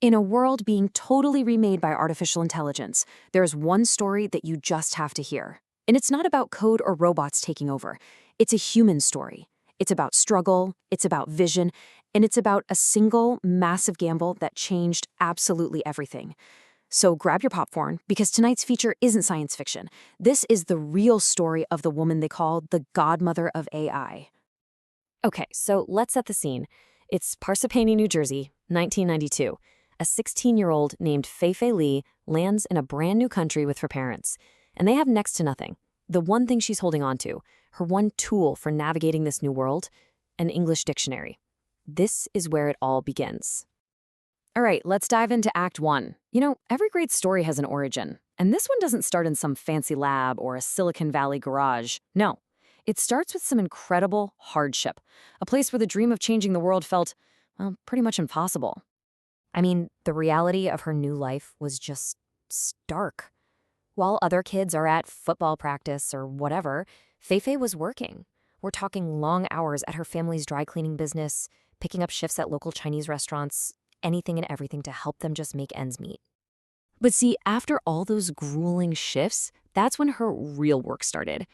In a world being totally remade by artificial intelligence, there's one story that you just have to hear. And it's not about code or robots taking over. It's a human story. It's about struggle, it's about vision, and it's about a single, massive gamble that changed absolutely everything. So grab your popcorn, because tonight's feature isn't science fiction. This is the real story of the woman they call the godmother of AI. Okay, so let's set the scene. It's Parsippany, New Jersey, 1992. A 16-year-old named Fei-Fei Li lands in a brand new country with her parents, and they have next to nothing. The one thing she's holding on to, her one tool for navigating this new world, an English dictionary. This is where it all begins. All right, let's dive into Act 1. You know, every great story has an origin, and this one doesn't start in some fancy lab or a Silicon Valley garage. No, it starts with some incredible hardship, a place where the dream of changing the world felt, well, pretty much impossible. I mean, the reality of her new life was just stark. While other kids are at football practice or whatever, Fei-Fei was working. We're talking long hours at her family's dry cleaning business, picking up shifts at local Chinese restaurants, anything and everything to help them just make ends meet. But see, after all those grueling shifts, that's when her real work started.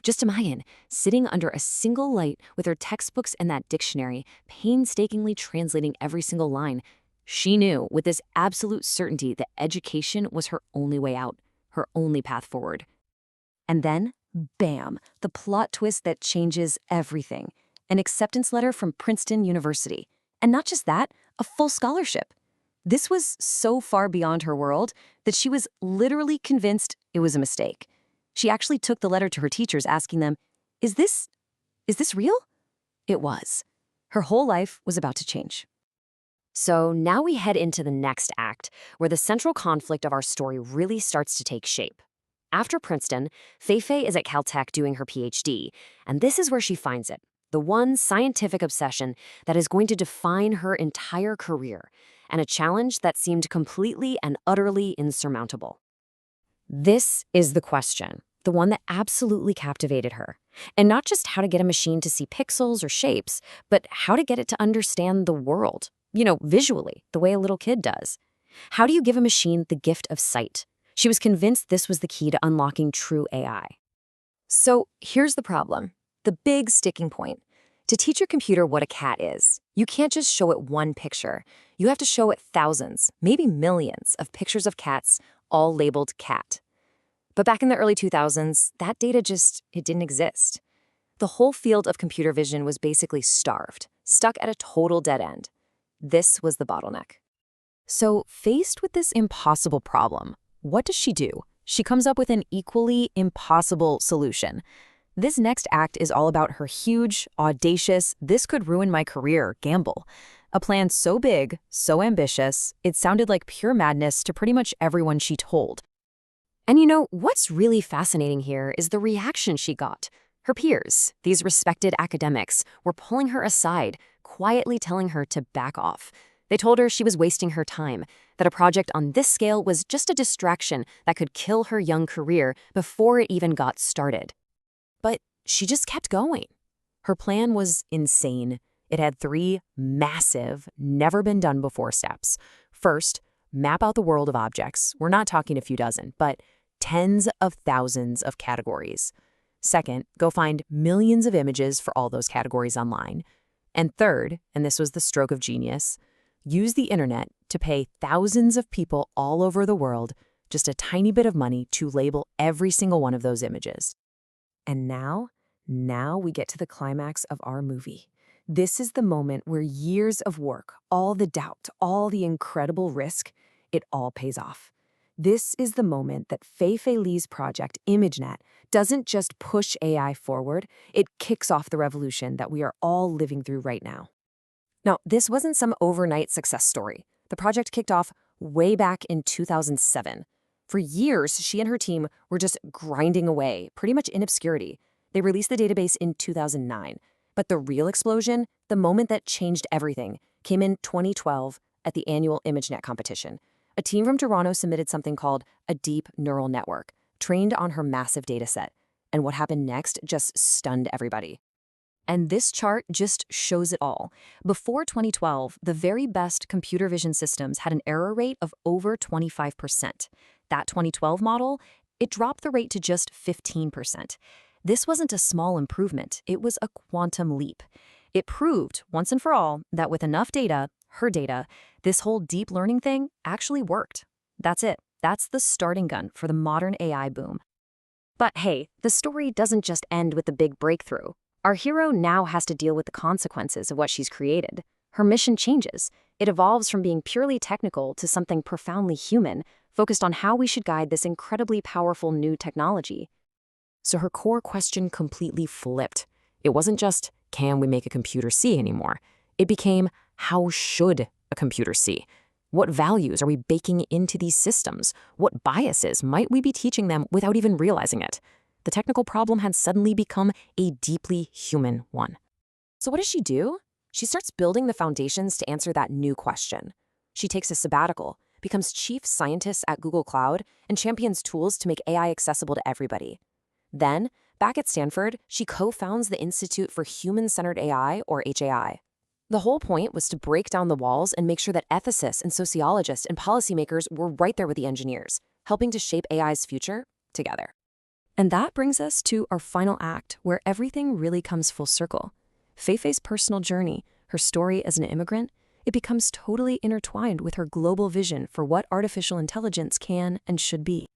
Just imagine, sitting under a single light with her textbooks and that dictionary, painstakingly translating every single line. She knew with this absolute certainty that education was her only way out, her only path forward. And then, bam, the plot twist that changes everything. An acceptance letter from Princeton University. And not just that, a full scholarship. This was so far beyond her world that she was literally convinced it was a mistake. She actually took the letter to her teachers asking them, Is this real? It was. Her whole life was about to change. So now we head into the next act, where the central conflict of our story really starts to take shape. After Princeton, Fei-Fei is at Caltech doing her PhD, and this is where she finds it, the one scientific obsession that is going to define her entire career, and a challenge that seemed completely and utterly insurmountable. This is the question, the one that absolutely captivated her. And not just how to get a machine to see pixels or shapes, but how to get it to understand the world. You know, visually, the way a little kid does. How do you give a machine the gift of sight? She was convinced this was the key to unlocking true AI. So here's the problem, the big sticking point. To teach your computer what a cat is, you can't just show it one picture. You have to show it thousands, maybe millions of pictures of cats, all labeled cat. But back in the early 2000s, that data it didn't exist. The whole field of computer vision was basically starved, stuck at a total dead end. This was the bottleneck. So, faced with this impossible problem, what does she do? She comes up with an equally impossible solution. This next act is all about her huge, audacious, this could ruin my career gamble. A plan so big, so ambitious, it sounded like pure madness to pretty much everyone she told. And you know, what's really fascinating here is the reaction she got. Her peers, these respected academics, were pulling her aside, quietly telling her to back off. They told her she was wasting her time, that a project on this scale was just a distraction that could kill her young career before it even got started. But she just kept going. Her plan was insane. It had 3 massive, never-been-done-before steps. First, map out the world of objects. We're not talking a few dozen, but tens of thousands of categories. Second, go find millions of images for all those categories online. And third, and this was the stroke of genius, use the internet to pay thousands of people all over the world just a tiny bit of money to label every single one of those images. And now we get to the climax of our movie. This is the moment where years of work, all the doubt, all the incredible risk, it all pays off. This is the moment that Fei-Fei Li's project, ImageNet, doesn't just push AI forward, it kicks off the revolution that we are all living through right now. Now, this wasn't some overnight success story. The project kicked off way back in 2007. For years, she and her team were just grinding away, pretty much in obscurity. They released the database in 2009. But the real explosion, the moment that changed everything, came in 2012 at the annual ImageNet competition. A team from Toronto submitted something called a deep neural network, trained on her massive dataset. And what happened next just stunned everybody. And this chart just shows it all. Before 2012, the very best computer vision systems had an error rate of over 25%. That 2012 model, it dropped the rate to just 15%. This wasn't a small improvement, it was a quantum leap. It proved, once and for all, that with enough data, her data, this whole deep learning thing actually worked. That's it. That's the starting gun for the modern AI boom. But hey, the story doesn't just end with the big breakthrough. Our hero now has to deal with the consequences of what she's created. Her mission changes. It evolves from being purely technical to something profoundly human, focused on how we should guide this incredibly powerful new technology. So her core question completely flipped. It wasn't just, can we make a computer see anymore? It became, how should a computer see? What values are we baking into these systems? What biases might we be teaching them without even realizing it? The technical problem had suddenly become a deeply human one. So what does she do? She starts building the foundations to answer that new question. She takes a sabbatical, becomes chief scientist at Google Cloud, and champions tools to make AI accessible to everybody. Then, back at Stanford, she co-founds the Institute for Human-Centered AI, or HAI. The whole point was to break down the walls and make sure that ethicists and sociologists and policymakers were right there with the engineers, helping to shape AI's future together. And that brings us to our final act, where everything really comes full circle. Fei-Fei's personal journey, her story as an immigrant, it becomes totally intertwined with her global vision for what artificial intelligence can and should be.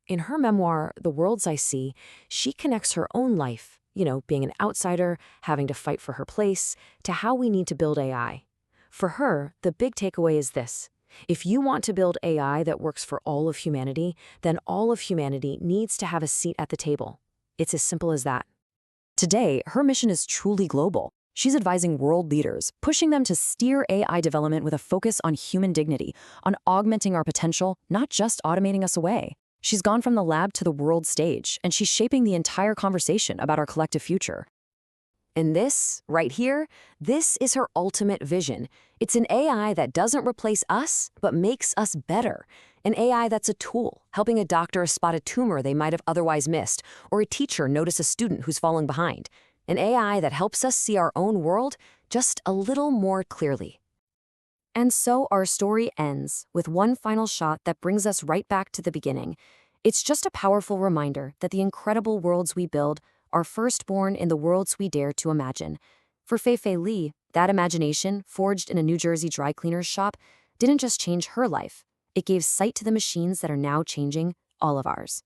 In her memoir, The Worlds I See, she connects her own life, being an outsider, having to fight for her place, to how we need to build AI. For her, the big takeaway is this. If you want to build AI that works for all of humanity, then all of humanity needs to have a seat at the table. It's as simple as that. Today, her mission is truly global. She's advising world leaders, pushing them to steer AI development with a focus on human dignity, on augmenting our potential, not just automating us away. She's gone from the lab to the world stage, and she's shaping the entire conversation about our collective future. And this, right here, this is her ultimate vision. It's an AI that doesn't replace us, but makes us better. An AI that's a tool, helping a doctor spot a tumor they might have otherwise missed, or a teacher notice a student who's falling behind. An AI that helps us see our own world just a little more clearly. And so our story ends with one final shot that brings us right back to the beginning. It's just a powerful reminder that the incredible worlds we build are firstborn in the worlds we dare to imagine. For Fei-Fei Li, that imagination, forged in a New Jersey dry cleaner's shop, didn't just change her life. It gave sight to the machines that are now changing all of ours.